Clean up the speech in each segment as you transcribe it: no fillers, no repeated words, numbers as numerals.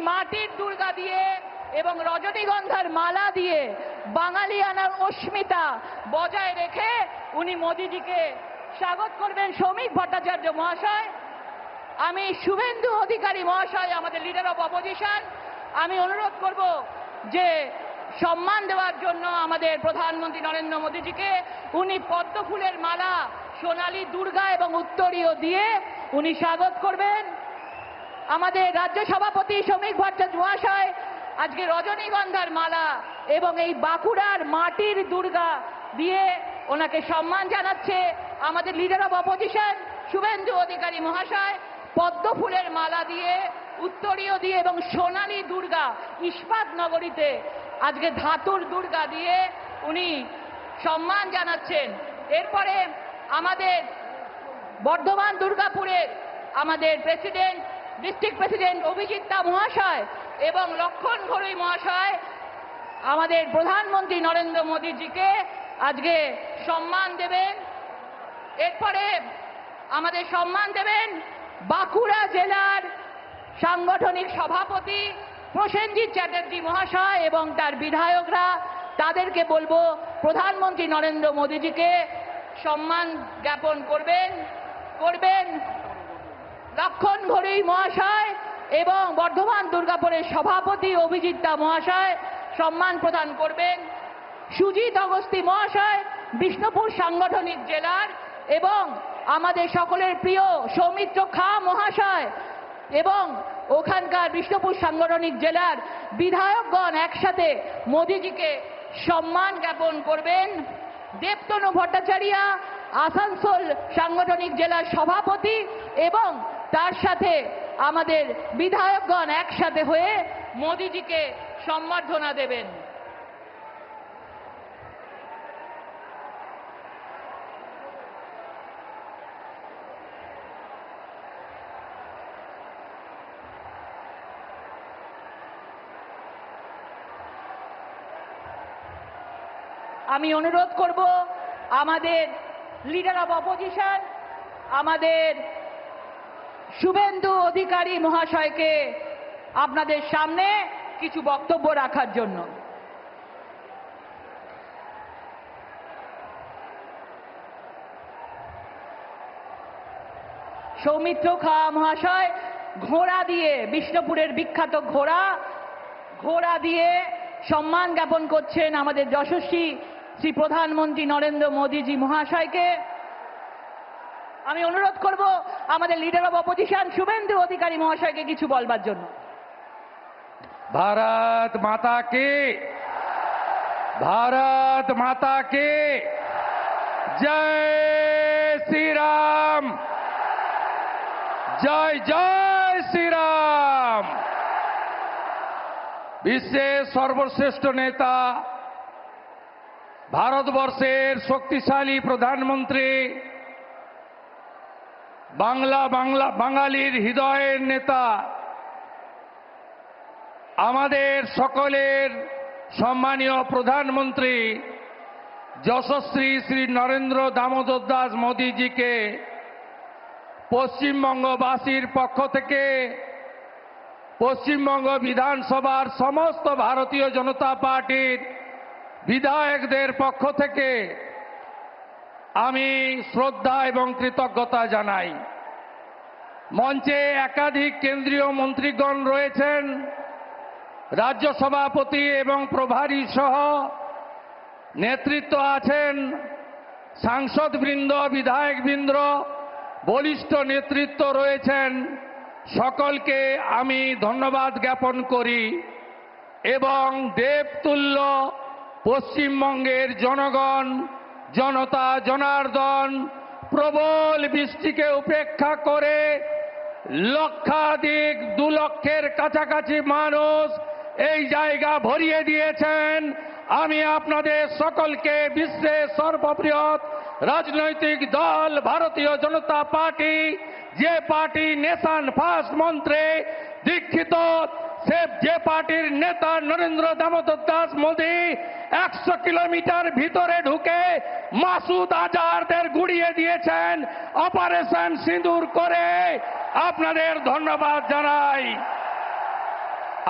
মাটির দুর্গা দিয়ে এবং রজনীগন্ধার মালা দিয়ে বাঙালিয়ানার অস্মিতা বজায় রেখে উনি মোদিজিকে স্বাগত করবেন। শ্রমিক ভট্টাচার্য মহাশয়, আমি শুভেন্দু অধিকারী মহাশয়, আমাদের লিডার অফ অপোজিশন, আমি অনুরোধ করব যে সম্মান দেওয়ার জন্য আমাদের প্রধানমন্ত্রী নরেন্দ্র মোদীজিকে উনি পদ্ম ফুলের মালা, সোনালী দুর্গা এবং উত্তরীয় দিয়ে উনি স্বাগত করবেন। আমাদের রাজ্য সভাপতি শ্রমিক ভট্টাচার্য মহাশয় আজকে রজনীগন্ধার মালা এবং এই বাঁকুড়ার মাটির দুর্গা দিয়ে ওনাকে সম্মান জানাচ্ছে। আমাদের leader of opposition Suvendu Adhikari মহাশয় পদ্ম ফুলের মালা দিয়ে, উত্তরীয় দিয়ে এবং সোনালী দুর্গা ইস্পাত নগরীতে আজকে ধাতুর দুর্গা দিয়ে উনি সম্মান জানাচ্ছেন। এরপরে আমাদের বর্ধমান দুর্গাপুরের আমাদের প্রেসিডেন্ট, ডিস্ট্রিক্ট প্রেসিডেন্ট অভিজিৎ দা মহাশয় এবং লক্ষণ ঘড়ুই মহাশয় আমাদের প্রধানমন্ত্রী নরেন্দ্র মোদীজিকে আজকে সম্মান দেবেন। এরপরে আমাদের সম্মান দেবেন বাঁকুড়া জেলার সাংগঠনিক সভাপতি প্রসেনজিৎ চ্যাটার্জি মহাশয় এবং তার বিধায়করা। তাদেরকে বলবো প্রধানমন্ত্রী নরেন্দ্র মোদীজিকে সম্মান জ্ঞাপন করবেন। লক্ষণ ঘড়ুই মহাশয় এবং বর্ধমান দুর্গাপুরের সভাপতি অভিজিৎ দা মহাশয় সম্মান প্রদান করবেন। সুজিত অগস্তি মহাশয় বিষ্ণুপুর সাংগঠনিক জেলার এবং আমাদের সকলের প্রিয় সৌমিত্র খা মহাশয় এবং ওখানকার বিষ্ণুপুর সাংগঠনিক জেলার বিধায়কগণ একসাথে মোদীজিকে সম্মান জ্ঞাপন করবেন। দেবতনু ভট্টাচার্য আসানসোল সাংগঠনিক জেলার সভাপতি এবং তার সাথে আমাদের বিধায়কগণ একসাথে হয়ে মোদীজিকে সম্বর্ধনা দেবেন। আমি অনুরোধ করব আমাদের লিডার অফ অপোজিশন আমাদের শুভেন্দু অধিকারী মহাশয়কে আপনাদের সামনে কিছু বক্তব্য রাখার জন্য। সৌমিত্র খা মহাশয় ঘোড়া দিয়ে, বিষ্ণুপুরের বিখ্যাত ঘোড়া দিয়ে সম্মান জ্ঞাপন করছেন আমাদের যশস্বী শ্রী প্রধানমন্ত্রী নরেন্দ্র মোদীজি মহাশয়কে। আমি অনুরোধ করব আমাদের leader of opposition Suvendu Adhikari মহাশয়কে কিছু বলবার জন্য। भारत माता की, भारत माता की जय श्री राम, जय जय श्री राम। বিশ্বের সর্বশ্রেষ্ঠ নেতা, ভারতবর্ষের শক্তিশালী প্রধানমন্ত্রী, বাঙালির হৃদয়ের নেতা, আমাদের সকলের সম্মানীয় প্রধানমন্ত্রী যশস্বী শ্রী নরেন্দ্র দামোদর দাস মোদীজিকে পশ্চিমবঙ্গবাসীর পক্ষ থেকে, পশ্চিমবঙ্গ বিধানসভার সমস্ত ভারতীয় জনতা পার্টির বিধায়কদের পক্ষ থেকে আমি শ্রদ্ধা এবং কৃতজ্ঞতা জানাই। মঞ্চে একাধিক কেন্দ্রীয় মন্ত্রীগণ রয়েছেন, রাজ্য সভাপতি এবং প্রভারী সহ নেতৃত্ব আছেন, সাংসদবৃন্দ, বিধায়কবৃন্দ, বরিষ্ঠ নেতৃত্ব রয়েছেন। সকলকে আমি ধন্যবাদ জ্ঞাপন করি এবং দেবতুল্য পশ্চিমবঙ্গের জনগণ, জনতা জনার্দন প্রবল বৃষ্টিকে উপেক্ষা করে লক্ষাধিক 2 লক্ষের কাছাকাছি মানুষ এই জায়গা ভরিয়ে দিয়েছেন। আমি আপনাদের সকলকে বিশ্বের সর্ববৃহৎ রাজনৈতিক দল ভারতীয় জনতা পার্টি, যে পার্টি নেশন ফার্স্ট মন্ত্রে দীক্ষিত, যে পার্টির নেতা নরেন্দ্র দামোদর দাস মোদী 100 কিলোমিটার ভিতরে ঢুকে মাসুদ আজহারদের গুড়িয়ে দিয়েছেন অপারেশন সিঁদুর করে, আপনাদের ধন্যবাদ জানাই।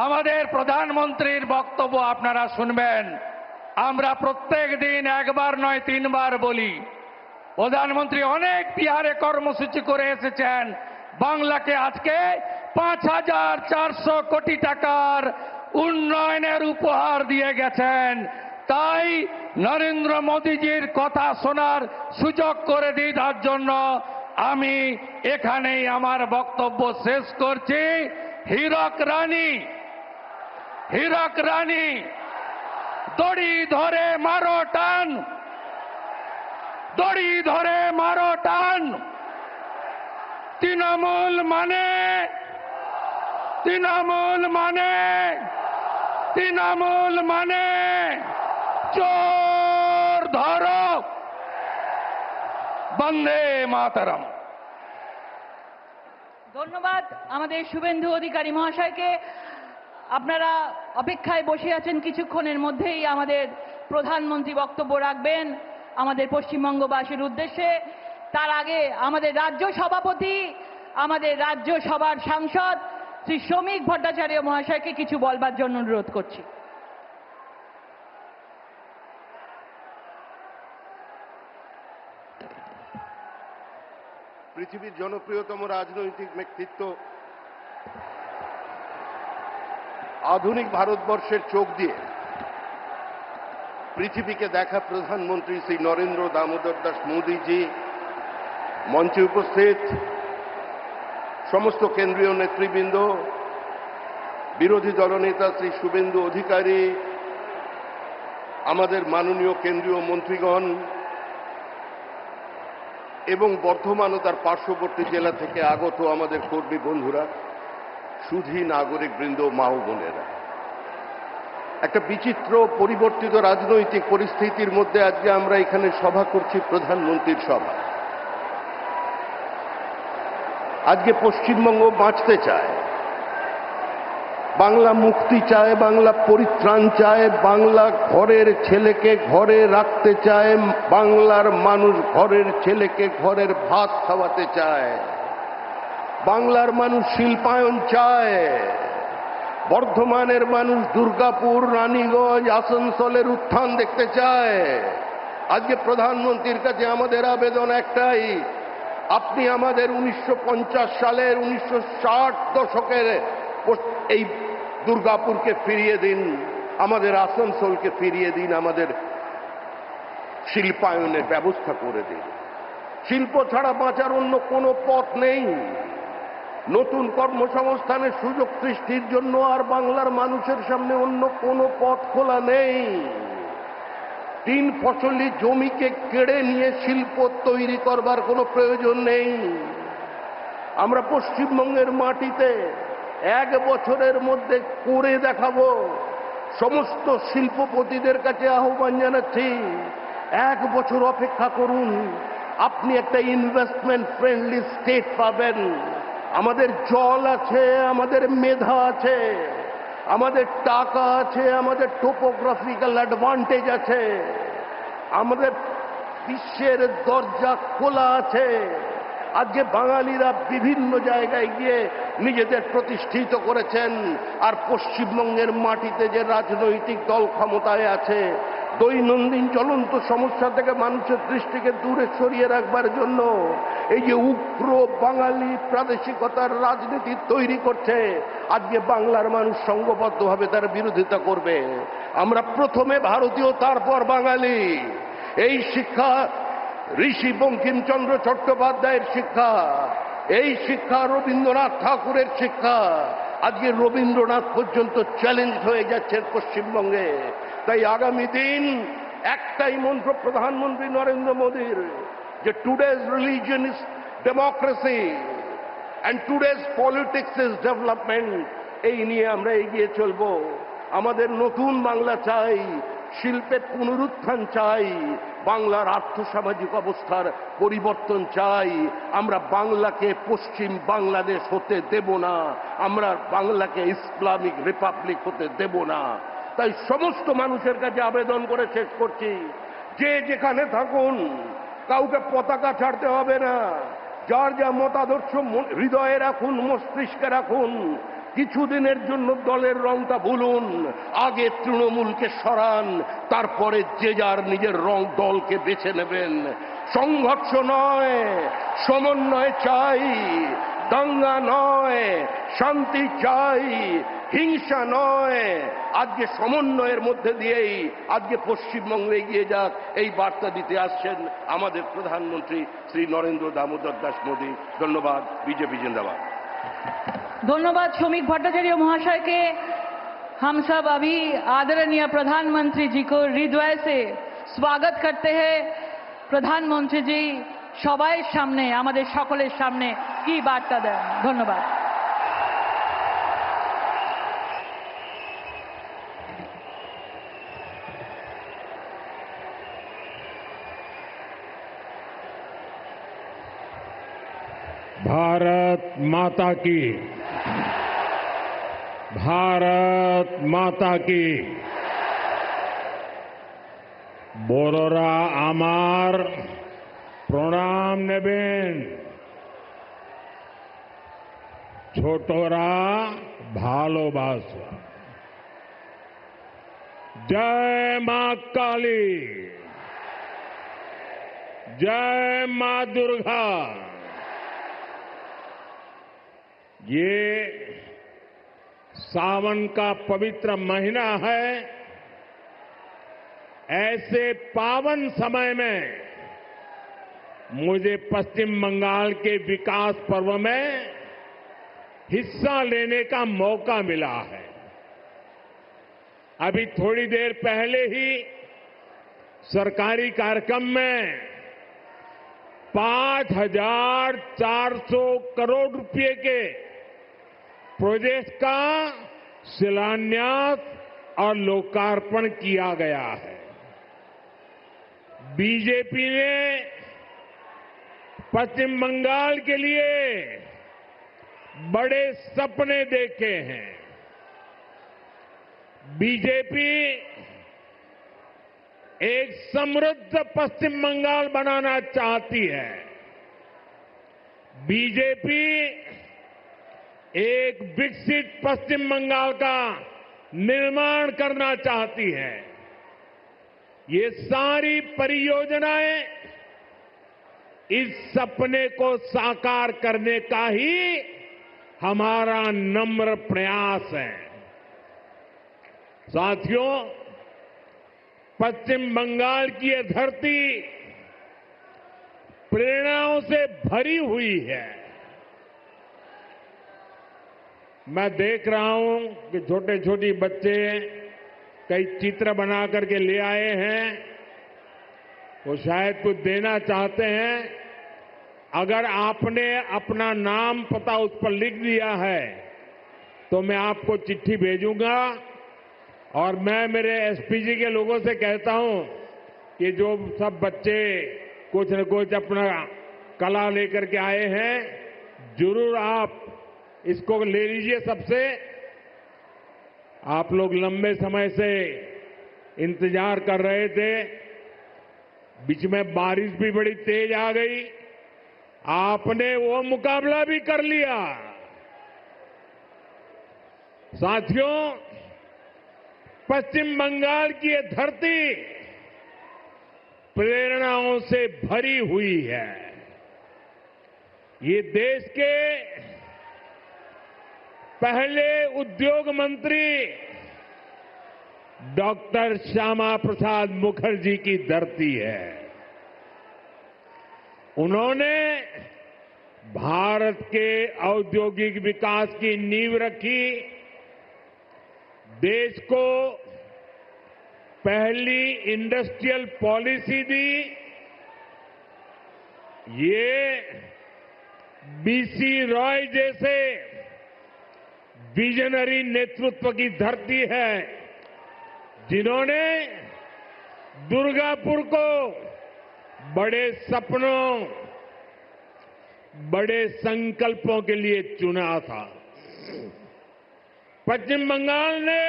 আমাদের প্রধানমন্ত্রীর বক্তব্য আপনারা শুনবেন। আমরা প্রত্যেক দিন একবার নয় তিনবার বলি, প্রধানমন্ত্রী অনেক বিহারে কর্মসূচি করে এসেছেন, বাংলাকে আজকে 5,400 কোটি টাকার উন্নয়নের উপহার দিয়ে গেছেন। তাই নরেন্দ্র মোদীজির কথা শোনার সুযোগ করে দিই, তার জন্য আমি এখানেই আমার বক্তব্য শেষ করছি। হীরক রানী দড়ি ধরে মারো টান, দড়ি ধরে মারো টান। তৃণমূল মানে চোর ধরো। বন্দে মাতরম। ধন্যবাদ আমাদের শুভেন্দু অধিকারী মহাশয়কে। আপনারা অপেক্ষায় বসে আছেন, কিছুক্ষণের মধ্যেই আমাদের প্রধানমন্ত্রী বক্তব্য রাখবেন আমাদের পশ্চিমবঙ্গবাসীর উদ্দেশ্যে। তার আগে আমাদের রাজ্য সভাপতি, আমাদের রাজ্যসভার সাংসদ শ্রী শ্রমিক ভট্টাচার্য মহাশয়কে কিছু বলবার জন্য অনুরোধ করছি। পৃথিবীর জনপ্রিয়তম রাজনৈতিক ব্যক্তিত্ব, আধুনিক ভারতবর্ষের চোখ দিয়ে পৃথিবীকে দেখা প্রধানমন্ত্রী শ্রী নরেন্দ্র দামোদর দাস মোদীজি, মঞ্চে উপস্থিত সমস্ত কেন্দ্রীয় নেতৃবৃন্দ, বিরোধী দলনেতা শ্রী শুভেন্দু অধিকারী, আমাদের মাননীয় কেন্দ্রীয় মন্ত্রীগণ এবং বর্ধমান ও তার পার্শ্ববর্তী জেলা থেকে আগত আমাদের কর্মী বন্ধুরা, সুধী নাগরিকবৃন্দ, মা ও বোনেরা, একটা বিচিত্র পরিবর্তিত রাজনৈতিক পরিস্থিতির মধ্যে আজকে আমরা এখানে সভা করছি, প্রধানমন্ত্রীর সভা। আজকে পশ্চিমবঙ্গ বাঁচতে চায়, বাংলা মুক্তি চায়, বাংলা পরিত্রাণ চায়, বাংলা ঘরের ছেলেকে ঘরে রাখতে চায়, বাংলার মানুষ ঘরের ছেলেকে ঘরের ভাত খাওয়াতে চায়, বাংলার মানুষ শিল্পায়ন চায়, বর্ধমানের মানুষ দুর্গাপুর, রানীগঞ্জ, আসানসোলের উত্থান দেখতে চায়। আজকে প্রধানমন্ত্রীর কাছে আমাদের আবেদন একটাই, আপনি আমাদের 1950 সালের 1960 দশকের এই দুর্গাপুরকে ফিরিয়ে দিন, আমাদের আসানসোলকে ফিরিয়ে দিন, আমাদের শিল্পায়নের ব্যবস্থা করে দিন। শিল্প ছাড়া বাঁচার অন্য কোনো পথ নেই। নতুন কর্মসংস্থানের সুযোগ সৃষ্টির জন্য আর বাংলার মানুষের সামনে অন্য কোনো পথ খোলা নেই। 3 ফসলি জমিকে কেড়ে নিয়ে শিল্প তৈরি করবার কোনো প্রয়োজন নেই। আমরা পশ্চিমবঙ্গের মাটিতে 1 বছরের মধ্যে করে দেখাবো। সমস্ত শিল্পপতিদের কাছে আহ্বান জানাচ্ছি, 1 বছর অপেক্ষা করুন, আপনি একটা ইনভেস্টমেন্ট ফ্রেন্ডলি স্টেট পাবেন। আমাদের জল আছে, আমাদের মেধা আছে, আমাদের টাকা আছে, আমাদের টোপোগ্রাফিক্যাল অ্যাডভান্টেজ আছে, আমাদের বিশ্বের দরজা খোলা আছে। আজকে বাঙালিরা বিভিন্ন জায়গায় গিয়ে নিজেদের প্রতিষ্ঠিত করেছেন, আর পশ্চিমবঙ্গের মাটিতে যে রাজনৈতিক দল ক্ষমতায় আছে, দৈনন্দিন জ্বলন্ত সমস্যা থেকে মানুষের দৃষ্টিকে দূরে সরিয়ে রাখবার জন্য এই যে উগ্র বাঙালি প্রাদেশিকতার রাজনীতি তৈরি করছে, আজকে বাংলার মানুষ সংঘবদ্ধভাবে তার বিরোধিতা করবে। আমরা প্রথমে ভারতীয়, তারপর বাঙালি। এই শিক্ষা ঋষি বঙ্কিমচন্দ্র চট্টোপাধ্যায়ের শিক্ষা, এই শিক্ষা রবীন্দ্রনাথ ঠাকুরের শিক্ষা। আজকে রবীন্দ্রনাথ পর্যন্ত চ্যালেঞ্জ হয়ে যাচ্ছে পশ্চিমবঙ্গে। তাই আগামী দিন একটাই মন্ত্র প্রধানমন্ত্রী নরেন্দ্র মোদীর, যে today's religion is democracy and today's politics is development. এই নিয়ে আমরা এগিয়ে চলব। আমাদের নতুন বাংলা চাই, শিল্পের পুনরুত্থান চাই, বাংলার আর্থসামাজিক অবস্থার পরিবর্তন চাই। আমরা বাংলাকে পশ্চিম বাংলাদেশ হতে দেব না, আমরা বাংলাকে ইসলামিক রিপাবলিক হতে দেব না। তাই সমস্ত মানুষের কাছে আবেদন করে শেষ করছি, যে যেখানে থাকুন কাউকে পতাকা ছাড়তে হবে না। যার যা মতাদর্শ হৃদয়ে রাখুন, মস্তিষ্কে রাখুন। কিছুদিনের জন্য দলের রংটা ভুলুন, আগে তৃণমূলকে সরান, তারপরে যে যার নিজের রং দলকে বেছে নেবেন। সংঘর্ষ নয়, সমন্বয় চাই, দাঙ্গা নয়, শান্তি চাই, হিংসা নয়। আজকে সমন্বয়ের মধ্যে দিয়েই আজকে পশ্চিমবঙ্গে এগিয়ে যাক, এই বার্তা দিতে আসছেন আমাদের প্রধানমন্ত্রী শ্রী নরেন্দ্র দামোদর दास मोदी। ধন্যবাদ। बीजेपी जिंदाबाद। धन्यवाद श्रमिक भट्टाचार्य महाशय के। हम सब अभी आदरणीय प्रधानमंत्री जी को हृदय से स्वागत करते हैं। प्रधानमंत्री जी সবাইয়ের সামনে, আমাদের সকলের সামনে কি বার্তা দেন। ধন্যবাদ। भारत माता की, भारत माता की। বড়রা আমার প্রণাম নেবেন, ছোটরা ভালোবাসা। জয় মা কালী, जय मां दुर्गा। ये सावन का पवित्र महीना है। ऐसे पावन समय में मुझे पश्चिम बंगाल के विकास पर्व में हिस्सा लेने का मौका मिला है। अभी थोड़ी देर पहले ही सरकारी कार्यक्रम में 5,400 करोड़ रुपए के प्रोजेक्ट का शिलान्यास और लोकार्पण किया गया है। बीजेपी ने पश्चिम बंगाल के लिए बड़े सपने देखे हैं। बीजेपी एक समृद्ध पश्चिम बंगाल बनाना चाहती है। बीजेपी एक विकसित पश्चिम बंगाल का निर्माण करना चाहती है। ये सारी परियोजनाएं इस सपने को साकार करने का ही हमारा नम्र प्रयास है। साथियों, पश्चिम बंगाल की ये धरती प्रेरणाओं से भरी हुई है। मैं देख रहा हूं कि छोटे छोटे बच्चे कई चित्र बना करके ले आए हैं। वो शायद कुछ देना चाहते हैं। अगर आपने अपना नाम पता उस पर लिख दिया है तो मैं आपको चिट्ठी भेजूंगा। और मैं मेरे एसपीजी के लोगों से कहता हूं कि जो सब बच्चे कुछ न कुछ अपना कला लेकर के आए हैं, जरूर आप इसको ले लीजिए सबसे। आप लोग लंबे समय से इंतजार कर रहे थे। बीच में बारिश भी बड़ी तेज आ गई। आपने वो मुकाबला भी कर लिया। साथियों, पश्चिम बंगाल की ये धरती प्रेरणाओं से भरी हुई है। ये देश के पहले उद्योग मंत्री डॉक्टर श्यामा प्रसाद मुखर्जी की धरती है। उन्होंने भारत के औद्योगिक विकास की नींव रखी। देश को पहली इंडस्ट्रियल पॉलिसी दी। ये बीसी रॉय जैसे विजनरी नेतृत्व की धरती है, जिन्होंने दुर्गापुर को बड़े सपनों, बड़े संकल्पों के लिए चुना था। पश्चिम बंगाल ने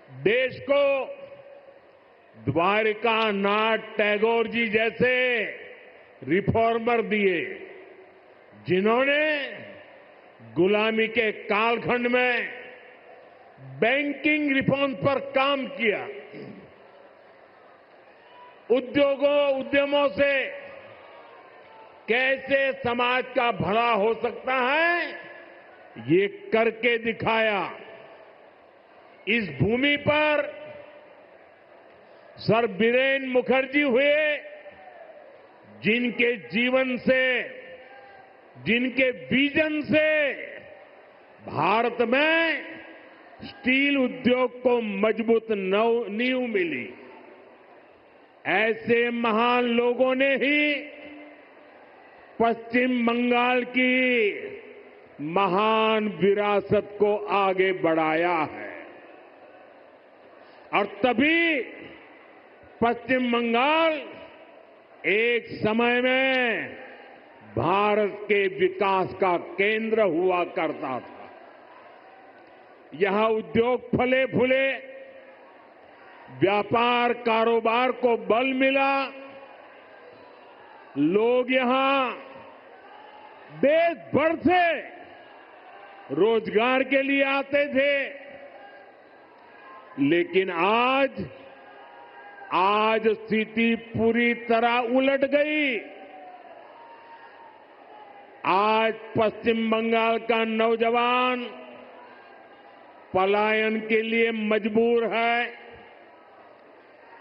देश को द्वारिका नाथ टैगोर जी जैसे रिफॉर्मर दिए, जिन्होंने गुलामी के कालखंड में बैंकिंग रिफॉर्म पर काम किया, उद्यमों से कैसे समाज का भला हो सकता है, ये करके दिखाया। इस भूमि पर सर बीरेन मुखर्जी हुए, जिनके जीवन से, जिनके विजन से भारत में स्टील उद्योग को मजबूत नींव मिली। ऐसे महान लोगों ने ही पश्चिम बंगाल की महान विरासत को आगे बढ़ाया है और तभी पश्चिम बंगाल एक समय में भारत के विकास का केंद्र हुआ करता था। यहां उद्योग फले फूले, व्यापार कारोबार को बल मिला, लोग यहां देश भर से रोजगार के लिए आते थे। लेकिन आज स्थिति पूरी तरह उलट गई। आज पश्चिम बंगाल का नौजवान पलायन के लिए मजबूर है।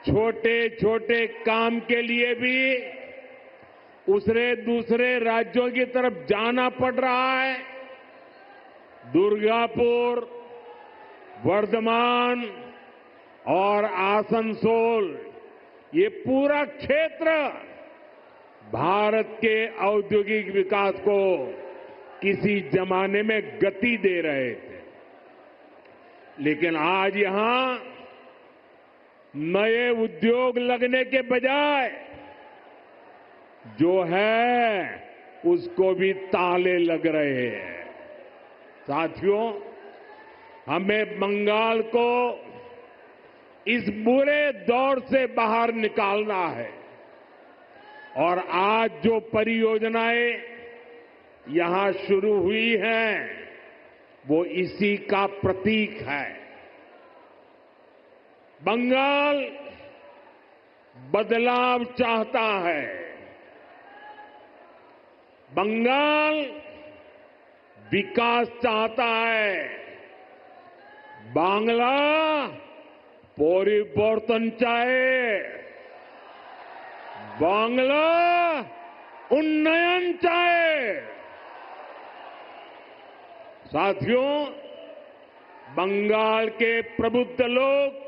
छोटे छोटे काम के लिए भी दूसरे राज्यों की तरफ जाना पड़ रहा है। दुर्गापुर, वर्धमान और आसनसोल, ये पूरा क्षेत्र भारत के औद्योगिक विकास को किसी जमाने में गति दे रहे थे। लेकिन आज यहां नए उद्योग लगने के बजाय जो है उसको भी ताले लग रहे हैं। साथियों, हमें बंगाल को इस बुरे दौर से बाहर निकालना है और आज जो परियोजनाएं यहां शुरू हुई हैं वो इसी का प्रतीक है। बंगाल बदलाव चाहता है। बंगाल विकास चाहता है। बांग्ला परिवर्तन चाहे, बांग्ला उन्नयन चाहे। साथियों, बंगाल के प्रबुद्ध लोग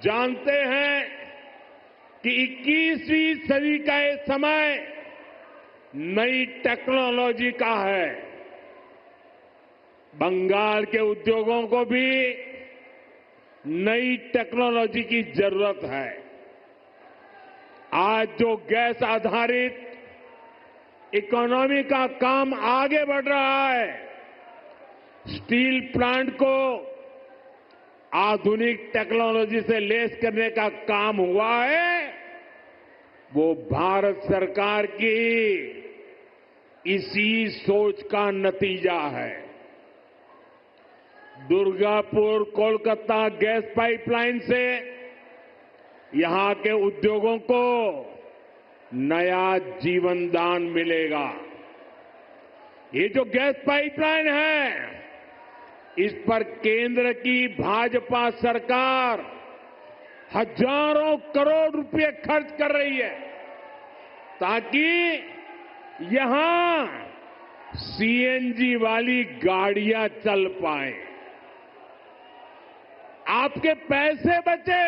जानते हैं कि 21वीं सदी का ये समय नई टेक्नोलॉजी का है। बंगाल के उद्योगों को भी नई टेक्नोलॉजी की जरूरत है। आज जो गैस आधारित इकोनॉमी का काम आगे बढ़ रहा है, स्टील प्लांट को आधुनिक टेक्नोलॉजी से लेस करने का काम हुआ है, वो भारत सरकार की इसी सोच का नतीजा है। दुर्गापुर कोलकाता गैस पाइपलाइन से यहां के उद्योगों को नया जीवन दान मिलेगा। ये जो गैस पाइपलाइन है, इस पर केंद्र की भाजपा सरकार हजारों करोड़ रुपए खर्च कर रही है ताकि यहां सीएनजी वाली गाड़ियां चल पाए, आपके पैसे बचे,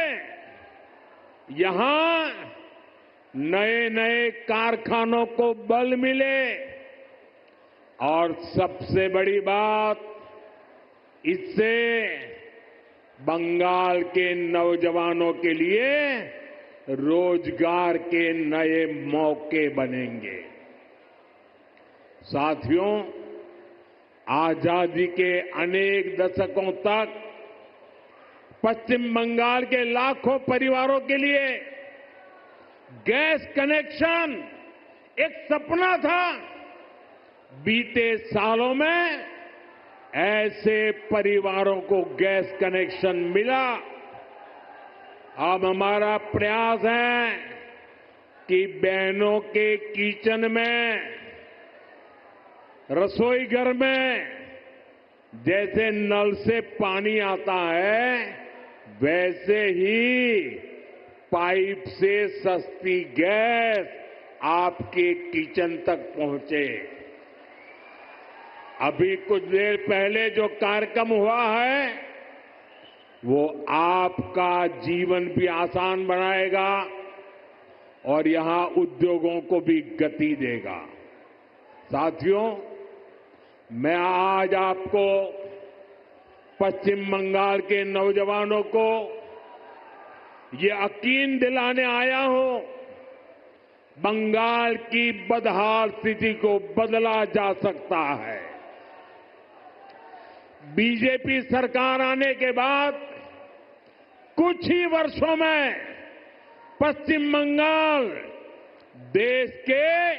यहां नए नए कारखानों को बल मिले और सबसे बड़ी बात, इससे बंगाल के नौजवानों के लिए रोजगार के नए मौके बनेंगे। साथियों, आजादी के अनेक दशकों तक पश्चिम बंगाल के लाखों परिवारों के लिए गैस कनेक्शन एक सपना था। बीते सालों में ऐसे परिवारों को गैस कनेक्शन मिला। अब हमारा प्रयास है कि बहनों के किचन में, रसोई घर में जैसे नल से पानी आता है, वैसे ही पाइप से सस्ती गैस आपके किचन तक पहुंचे। अभी कुछ देर पहले जो कार्यक्रम हुआ है, वो आपका जीवन भी आसान बनाएगा और यहां उद्योगों को भी गति देगा। साथियों, मैं आज आपको पश्चिम बंगाल के नौजवानों को ये यकीन दिलाने आया हूं, बंगाल की बदहाल स्थिति को बदला जा सकता है। बीजेपी सरकार आने के बाद कुछ ही वर्षों में पश्चिम बंगाल देश के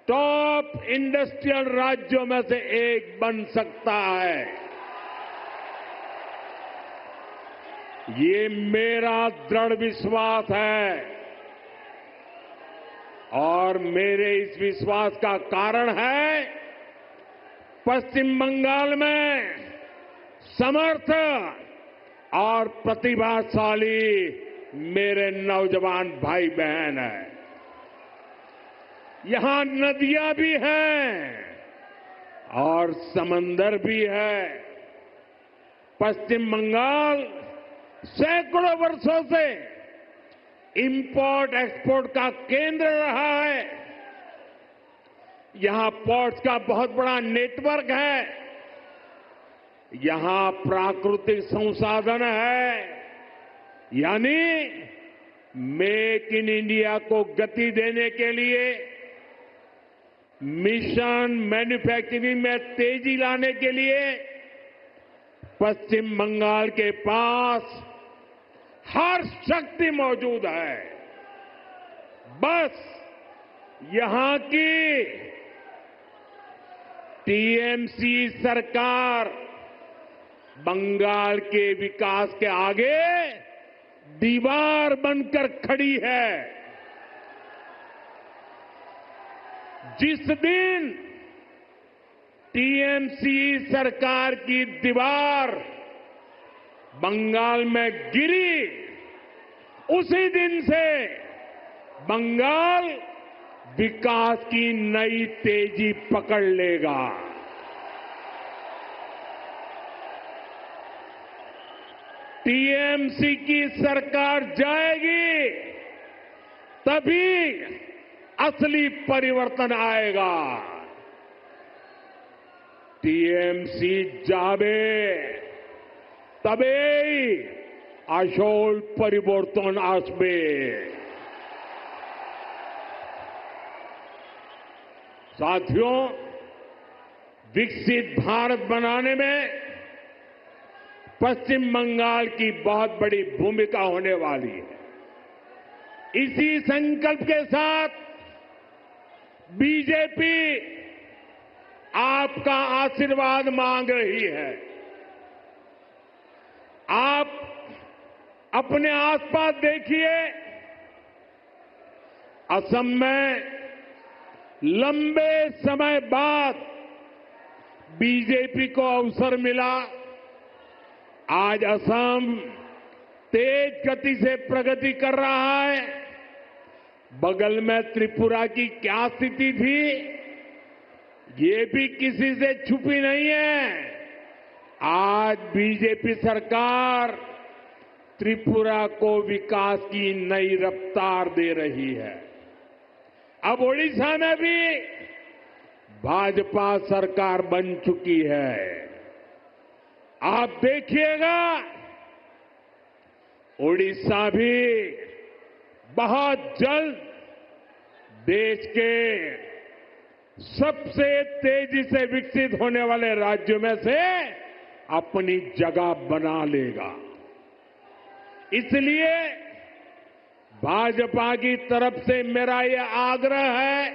टॉप इंडस्ट्रियल राज्यों में से एक बन सकता है। ये मेरा दृढ़ विश्वास है और मेरे इस विश्वास का कारण है पश्चिम बंगाल में समर्थ और प्रतिभाशाली मेरे नौजवान भाई बहन हैं। यहां नदियां भी हैं और समंदर भी है। पश्चिम बंगाल सैकड़ों वर्षों से इंपोर्ट एक्सपोर्ट का केंद्र रहा है। यहां पोर्ट्स का बहुत बड़ा नेटवर्क है। यहां प्राकृतिक संसाधन है, यानी मेक इन इंडिया को गति देने के लिए, मिशन मैन्युफैक्चरिंग में तेजी लाने के लिए पश्चिम बंगाल के पास हर शक्ति मौजूद है। बस यहां की टीएमसी सरकार बंगाल के विकास के आगे दीवार बनकर खड़ी है। जिस दिन टीएमसी सरकार की दीवार बंगाल में गिरी, उसी दिन से बंगाल विकास की नई तेजी पकड़ लेगा। टीएमसी की सरकार जाएगी, तभी असली परिवर्तन आएगा। टीएमसी जाबे तबेई আসল परिवर्तन আসবে। साथियों, विकसित भारत बनाने में पश्चिम बंगाल की बहुत बड़ी भूमिका होने वाली है। इसी संकल्प के साथ बीजेपी आपका आशीर्वाद मांग रही है। आप अपने आसपास देखिए, असम में लंबे समय बाद बीजेपी को अवसर मिला। आज असम तेज गति से प्रगति कर रहा है। बगल में त्रिपुरा की क्या स्थिति थी, ये भी किसी से छुपी नहीं है। आज बीजेपी सरकार त्रिपुरा को विकास की नई रफ्तार दे रही है। अब ओडिशा में भी भाजपा सरकार बन चुकी है। आप देखिएगा, ओडिशा भी बहुत जल्द देश के सबसे तेजी से विकसित होने वाले राज्यों में से अपनी जगह बना लेगा। इसलिए भाजपा की तरफ से मेरा यह आग्रह है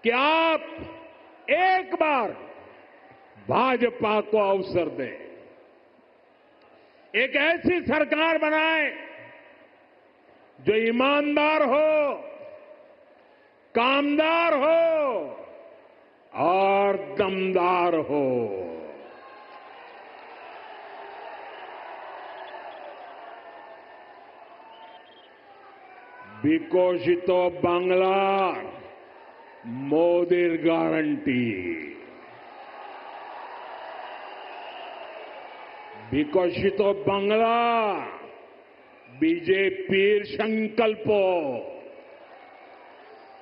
कि आप एक बार भाजपा को अवसर दें, एक ऐसी सरकार बनाए जो ईमानदार हो, कामदार हो और दमदार हो। বিকশিত বাংলার মোদির গ্যারান্টি, বিকশিত বাংলা बीजेपी संकल्प।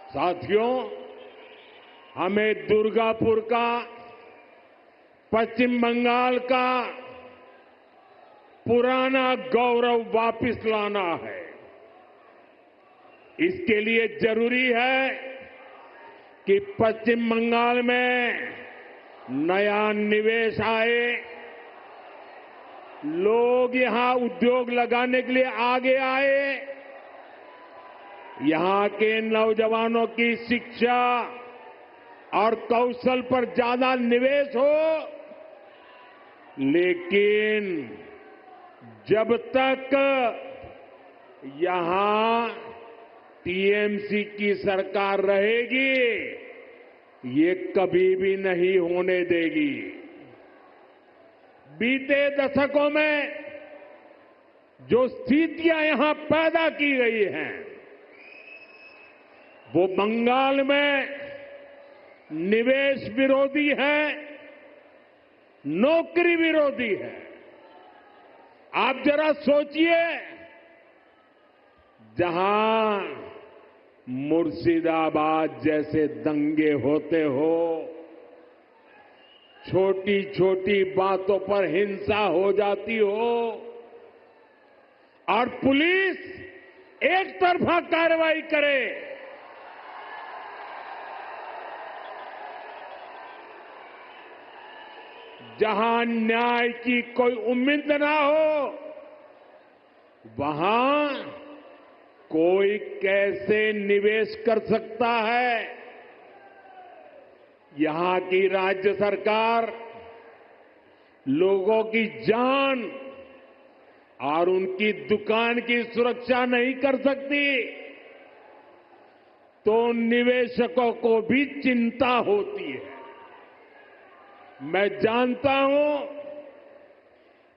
साथियों, हमें दुर्गापुर का, पश्चिम बंगाल का पुराना गौरव वापस लाना है। इसके लिए जरूरी है कि पश्चिम बंगाल में नया निवेश आए, लोग यहां उद्योग लगाने के लिए आगे आए, यहां के नौजवानों की शिक्षा और कौशल पर ज्यादा निवेश हो। लेकिन जब तक यहां टीएमसी की सरकार रहेगी, ये कभी भी नहीं होने देगी। बीते दशकों में जो स्थितियां यहां पैदा की गई हैं, वो बंगाल में निवेश विरोधी है, नौकरी विरोधी है। आप जरा सोचिए, जहां मुर्शिदाबाद जैसे दंगे होते हो, छोटी छोटी बातों पर हिंसा हो जाती हो और पुलिस एक तरफा कार्रवाई करे, जहां न्याय की कोई उम्मीद ना हो, वहां कोई कैसे निवेश कर सकता है? यहां की राज्य सरकार लोगों की जान और उनकी दुकान की सुरक्षा नहीं कर सकती, तो निवेशकों को भी चिंता होती है। मैं जानता हूं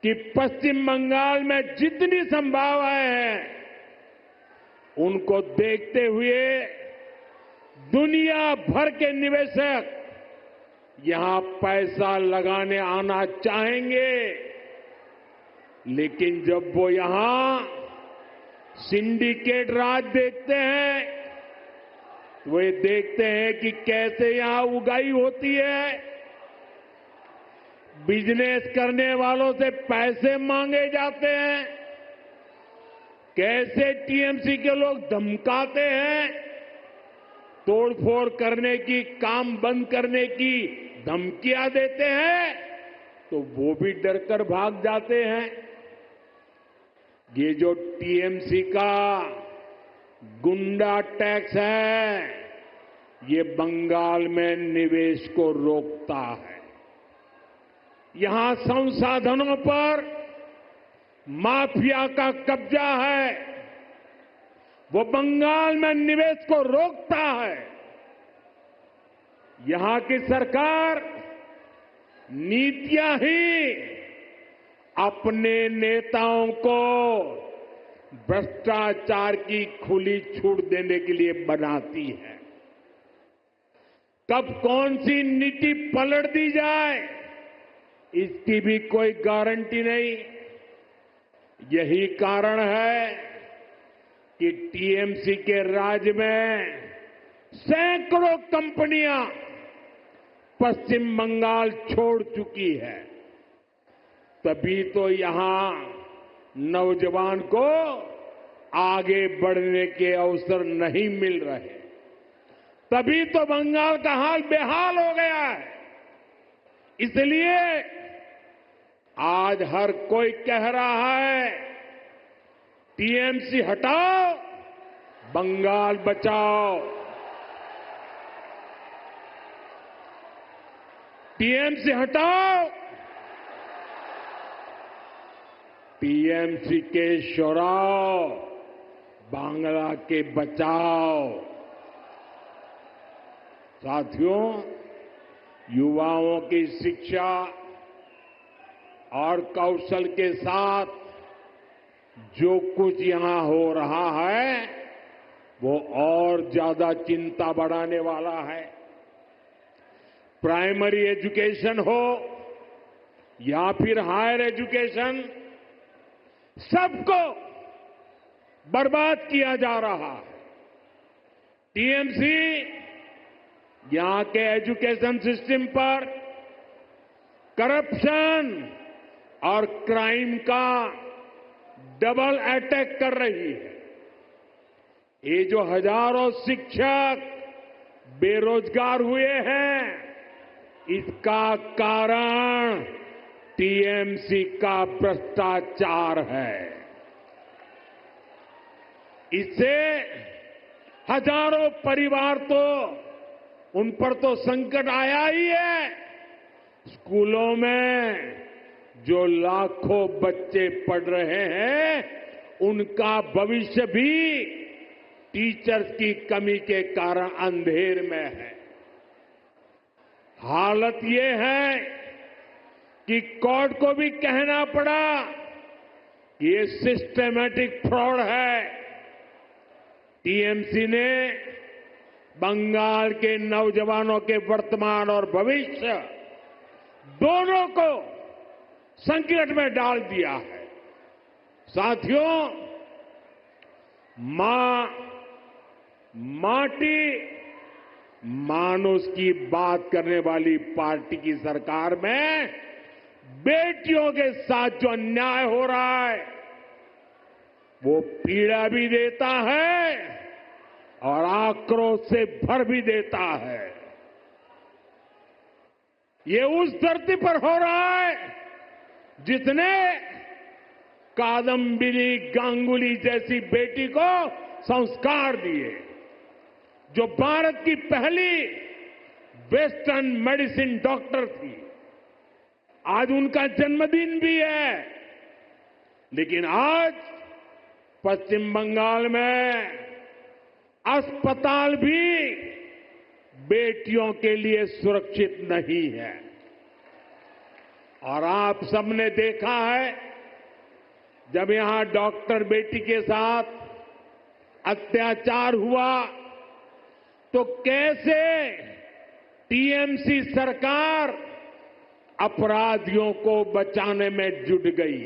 कि पश्चिम बंगाल में जितनी संभावनाएं हैं, उनको देखते हुए दुनिया भर के निवेशक यहां पैसा लगाने आना चाहेंगे। लेकिन जब वो यहां सिंडिकेट राज देखते हैं, तो वे देखते हैं कि कैसे यहां उगाही होती है, बिजनेस करने वालों से पैसे मांगे जाते हैं, कैसे टीएमसी के लोग धमकाते हैं, तोड़फोड़ करने की, काम बंद करने की धमकियां देते हैं, तो वो भी डरकर भाग जाते हैं। ये जो टीएमसी का गुंडा टैक्स है, ये बंगाल में निवेश को रोकता है। यहां संसाधनों पर माफिया का कब्जा है, वो बंगाल में निवेश को रोकता है। यहां की सरकार नीतियां ही अपने नेताओं को भ्रष्टाचार की खुली छूट देने के लिए बनाती है। कब कौन सी नीति पलट दी जाए, इसकी भी कोई गारंटी नहीं। यही कारण है कि टीएमसी के राज में सैकड़ों कंपनियां पश्चिम बंगाल छोड़ चुकी है। तभी तो यहां नौजवान को आगे बढ़ने के अवसर नहीं मिल रहे, तभी तो बंगाल का हाल बेहाल हो गया है। इसलिए आज हर कोई कह रहा है, टीएमसी हटाओ, बंगाल बचाओ। टीएमसी हटाओ, टीएमसी के शोराओ, बांग्ला के बचाओ। साथियों, युवाओं की शिक्षा और कौशल के साथ जो कुछ यहां हो रहा है वो और ज्यादा चिंता बढ़ाने वाला है। प्राइमरी एजुकेशन हो या फिर हायर एजुकेशन, सबको बर्बाद किया जा रहा है। टीएमसी यहां के एजुकेशन सिस्टम पर करप्शन और क्राइम का डबल अटैक कर रही है। ये जो हजारों शिक्षक बेरोजगार हुए हैं, इसका कारण टीएमसी का भ्रष्टाचार है। इससे हजारों परिवार तो उन पर तो संकट आया ही है। स्कूलों में जो लाखों बच्चे पढ़ रहे हैं, उनका भविष्य भी टीचर्स की कमी के कारण अंधेर में है। हालत ये है कि कोर्ट को भी कहना पड़ा कि ये सिस्टमैटिक फ्रॉड है। टीएमसी ने बंगाल के नौजवानों के वर्तमान और भविष्य दोनों को संकट में डाल दिया है। साथियों, माटी मानुष की बात करने वाली पार्टी की सरकार में बेटियों के साथ जो अन्याय हो रहा है वो पीड़ा भी देता है और आक्रोश से भर भी देता है। ये उस धरती पर हो रहा है जिसने कादम्बिनी गांगुली जैसी बेटी को संस्कार दिए, जो भारत की पहली वेस्टर्न मेडिसिन डॉक्टर थी। आज उनका जन्मदिन भी है, लेकिन आज पश्चिम बंगाल में अस्पताल भी बेटियों के लिए सुरक्षित नहीं है। और आप सबने देखा है, जब यहां डॉक्टर बेटी के साथ अत्याचार हुआ तो कैसे टीएमसी सरकार अपराधियों को बचाने में जुट गई।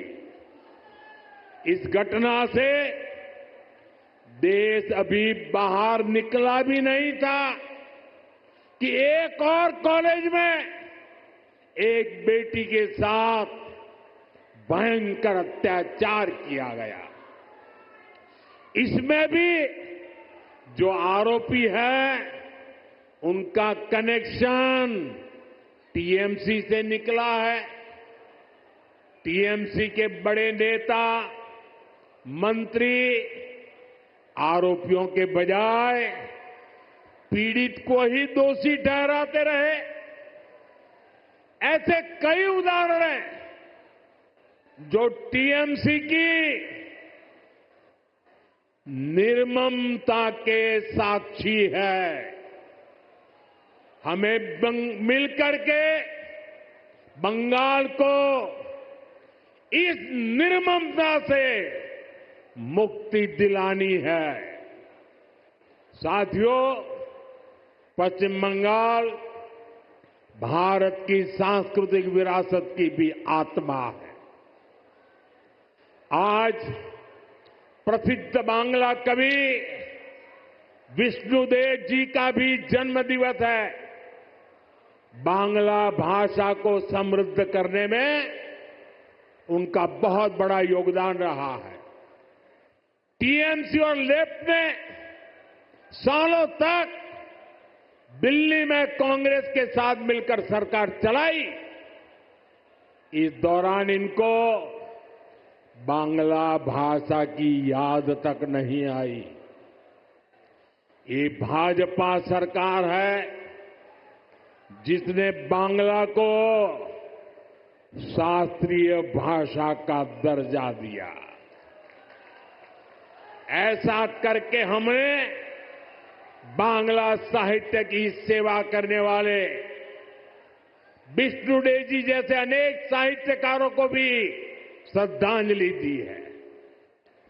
इस घटना से देश अभी बाहर निकला भी नहीं था कि एक और कॉलेज में एक बेटी के साथ भयंकर अत्याचार किया गया। इसमें भी जो आरोपी है उनका कनेक्शन टीएमसी से निकला है। टीएमसी के बड़े नेता, मंत्री आरोपियों के बजाय पीड़ित को ही दोषी ठहराते रहे। ऐसे कई उदाहरण हैं जो टीएमसी की निर्ममता के साक्षी है। हमें मिलकर के बंगाल को इस निर्ममता से मुक्ति दिलानी है। साथियों, पश्चिम बंगाल भारत की सांस्कृतिक विरासत की भी आत्मा है। आज प्रसिद्ध बांग्ला कवि विष्णुदेव जी का भी जन्म दिवस है। बांग्ला भाषा को समृद्ध करने में उनका बहुत बड़ा योगदान रहा है। टीएमसी और लेफ्ट ने सालों तक दिल्ली में कांग्रेस के साथ मिलकर सरकार चलाई। इस दौरान इनको बांग्ला भाषा की याद तक नहीं आई। ये भाजपा सरकार है, जिसने बांग्ला को शास्त्रीय भाषा का दर्जा दिया। ऐसा करके हमने बांग्ला साहित्य की सेवा करने वाले विष्णु डे जी जैसे अनेक साहित्यकारों को भी श्रद्धांजलि दी है।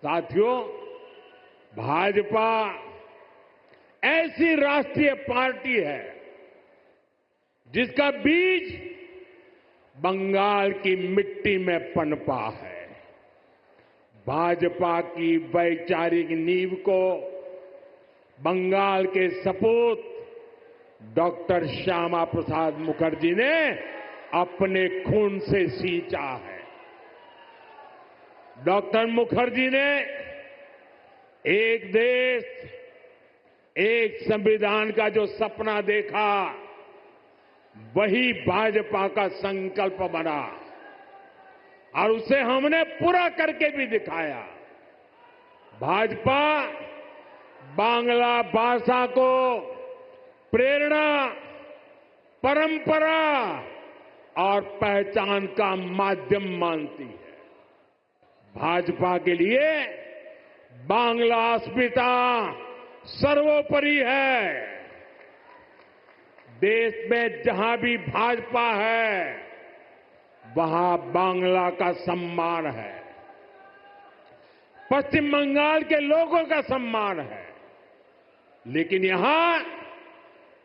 साथियों, भाजपा ऐसी राष्ट्रीय पार्टी है जिसका बीज बंगाल की मिट्टी में पनपा है। भाजपा की वैचारिक नींव को बंगाल के सपूत डॉक्टर श्यामा प्रसाद मुखर्जी ने अपने खून से सींचा है। डॉक्टर मुखर्जी ने एक देश, एक संविधान का जो सपना देखा, वही भाजपा का संकल्प बना और उसे हमने पूरा करके भी दिखाया। भाजपा बांग्ला भाषा को प्रेरणा, परंपरा और पहचान का माध्यम मानती है। भाजपा के लिए बांग्ला अस्मिता सर्वोपरि है। देश में जहां भी भाजपा है, वहां बांग्ला का सम्मान है, पश्चिम बंगाल के लोगों का सम्मान है। लेकिन यहां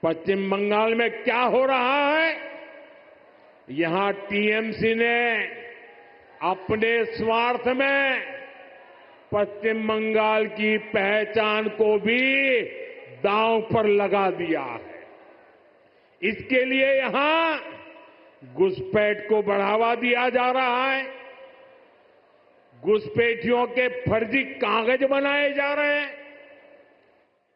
पश्चिम बंगाल में क्या हो रहा है? यहां टीएमसी ने अपने स्वार्थ में पश्चिम बंगाल की पहचान को भी दांव पर लगा दिया है। इसके लिए यहां घुसपैठ को बढ़ावा दिया जा रहा है। घुसपैठियों के फर्जी कागज बनाए जा रहे हैं।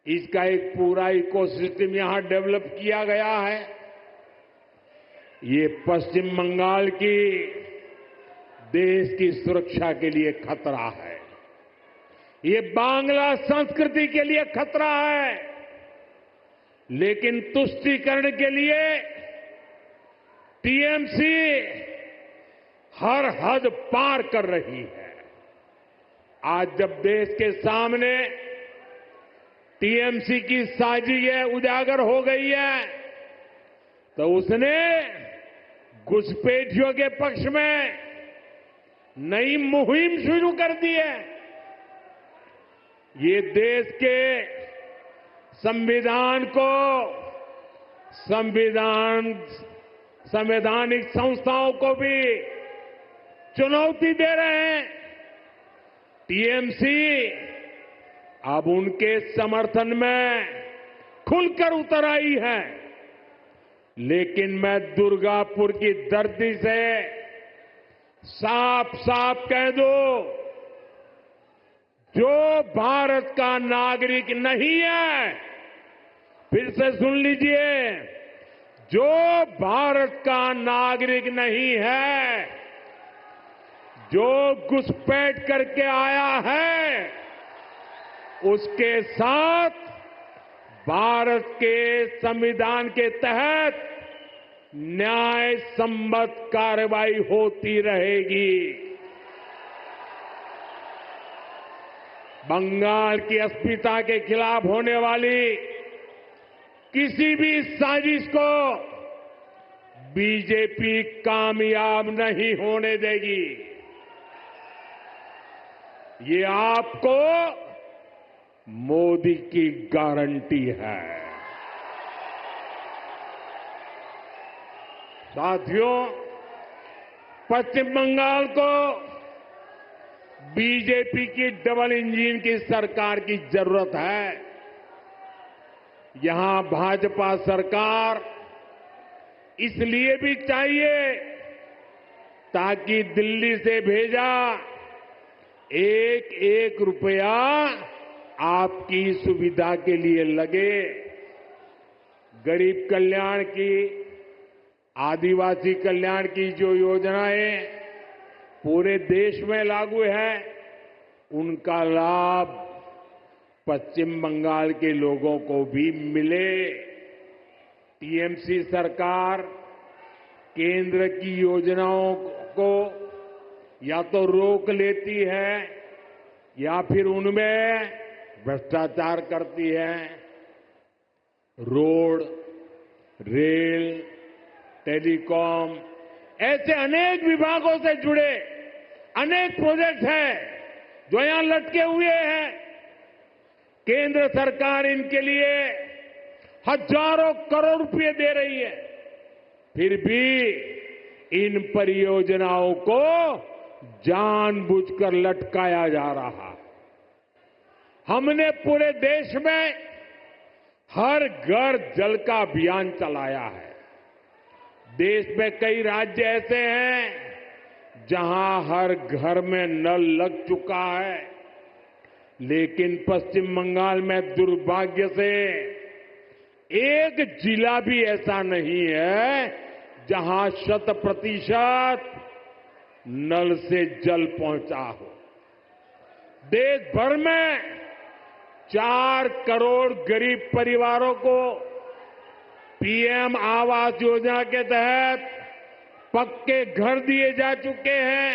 इसका एक पूरा इकोसिस्टम यहां डेवलप किया गया है। ये पश्चिम बंगाल की देश की सुरक्षा के लिए खतरा है। ये बांग्ला संस्कृति के लिए खतरा है। लेकिन तुष्टीकरण के लिए टीएमसी हर हद पार कर रही है। आज जब देश के सामने टीएमसी की साजिश उजागर हो गई है, तो उसने घुसपैठियों के पक्ष में नई मुहिम शुरू कर दी है। ये देश के संविधान को, संवैधानिक संस्थाओं को भी चुनौती दे रहे हैं। टीएमसी अब उनके समर्थन में खुलकर उतर आई है। लेकिन मैं दुर्गापुर की धरती से साफ साफ कह दूं, जो भारत का नागरिक नहीं है, फिर से सुन लीजिए, जो भारत का नागरिक नहीं है, जो घुसपैठ करके आया है, उसके साथ भारत के संविधान के तहत न्याय सम्मत कार्रवाई होती रहेगी। बंगाल की अस्मिता के खिलाफ होने वाली किसी भी साजिश को बीजेपी कामयाब नहीं होने देगी। ये आपको मोदी की गारंटी है। साथियों, पश्चिम बंगाल को बीजेपी की डबल इंजन की सरकार की जरूरत है। यहां भाजपा सरकार इसलिए भी चाहिए ताकि दिल्ली से भेजा एक एक रुपया आपकी सुविधा के लिए लगे। गरीब कल्याण की, आदिवासी कल्याण की जो योजनाएं पूरे देश में लागू है, उनका लाभ पश्चिम बंगाल के लोगों को भी मिले। टीएमसी सरकार केंद्र की योजनाओं को या तो रोक लेती है या फिर उनमें भ्रष्टाचार करती है। रोड, रेल, टेलीकॉम ऐसे अनेक विभागों से जुड़े अनेक प्रोजेक्ट हैं जो यहां लटके हुए हैं। केंद्र सरकार इनके लिए हजारों करोड़ रुपए दे रही है, फिर भी इन परियोजनाओं को जानबूझकर लटकाया जा रहा है। हमने पूरे देश में हर घर जल का अभियान चलाया है। देश में कई राज्य ऐसे हैं जहां हर घर में नल लग चुका है, लेकिन पश्चिम बंगाल में दुर्भाग्य से एक जिला भी ऐसा नहीं है जहां 100% नल से जल पहुंचा हो। देश भर में 4 करोड़ गरीब परिवारों को पीएम आवास योजना के तहत पक्के घर दिए जा चुके हैं,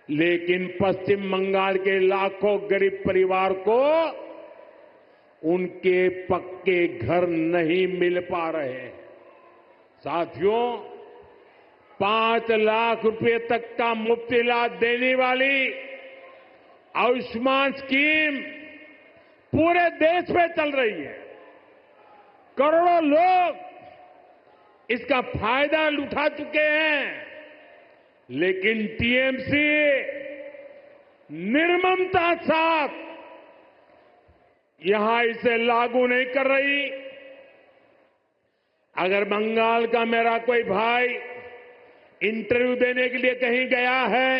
लेकिन पश्चिम बंगाल के लाखों गरीब परिवार को उनके पक्के घर नहीं मिल पा रहे हैं। साथियों, 5 लाख रुपए तक का मुफ्त इलाज देने वाली आयुष्मान स्कीम पूरे देश में चल रही है। करोड़ों लोग इसका फायदा उठा चुके हैं, लेकिन टीएमसी निर्ममता साथ यहां इसे लागू नहीं कर रही। अगर बंगाल का मेरा कोई भाई इंटरव्यू देने के लिए कहीं गया है,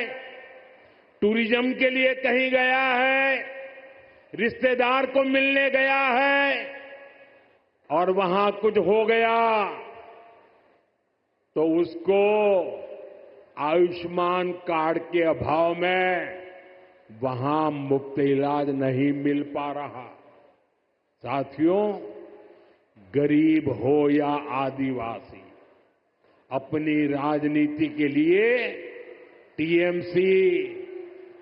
टूरिज्म के लिए कहीं गया है, रिश्तेदार को मिलने गया है और वहां कुछ हो गया तो उसको आयुष्मान कार्ड के अभाव में वहां मुफ्त इलाज नहीं मिल पा रहा। साथियों, गरीब हो या आदिवासी, अपनी राजनीति के लिए टीएमसी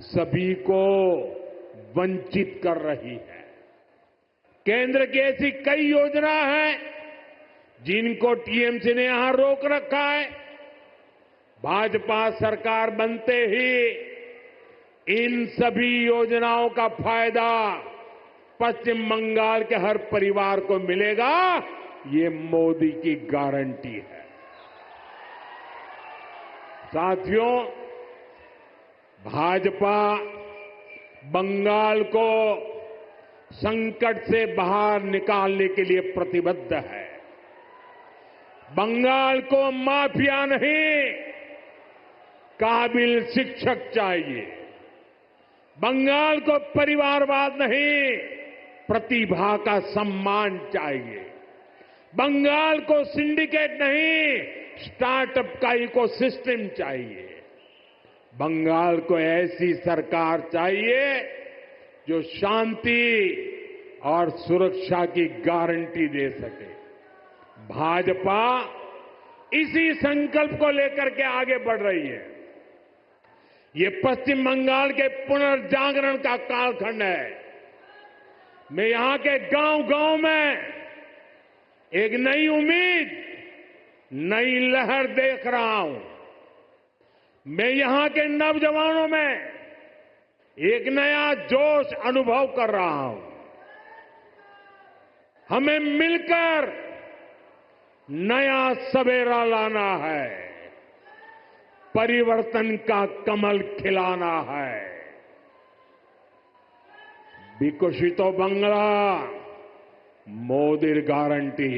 सभी को वंचित कर रही है। केंद्र की ऐसी कई योजना हैं जिनको टीएमसी ने यहां रोक रखा है। भाजपा सरकार बनते ही इन सभी योजनाओं का फायदा पश्चिम बंगाल के हर परिवार को मिलेगा, ये मोदी की गारंटी है। साथियों, भाजपा बंगाल को संकट से बाहर निकालने के लिए प्रतिबद्ध है। बंगाल को माफिया नहीं, काबिल शिक्षक चाहिए। बंगाल को परिवारवाद नहीं, प्रतिभा का सम्मान चाहिए। बंगाल को सिंडिकेट नहीं, स्टार्टअप का इकोसिस्टम चाहिए। बंगाल को ऐसी सरकार चाहिए जो शांति और सुरक्षा की गारंटी दे सके। भाजपा इसी संकल्प को लेकर के आगे बढ़ रही है। ये पश्चिम बंगाल के पुनर्जागरण का कालखंड है। मैं यहां के गांव-गांव में एक नई उम्मीद, नई लहर देख रहा हूं। मैं यहां के नौजवानों में एक नया जोश अनुभव कर रहा हूं। हमें मिलकर नया सवेरा लाना है, परिवर्तन का कमल खिलाना है। विकसितो बंगला मोदी गारंटी।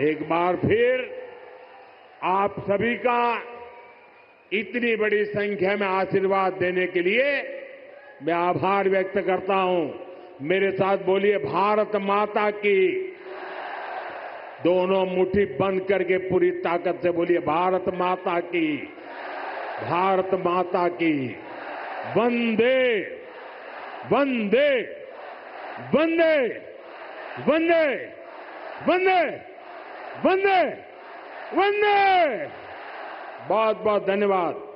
एक बार फिर आप सभी का इतनी बड़ी संख्या में आशीर्वाद देने के लिए मैं आभार व्यक्त करता हूं। मेरे साथ बोलिए, भारत माता की। दोनों मुट्ठी बंद करके पूरी ताकत से बोलिए, भारत माता की, भारत माता की। वंदे वंदे वंदे वंदे वंदे वंदे वंदे। बहुत बहुत धन्यवाद।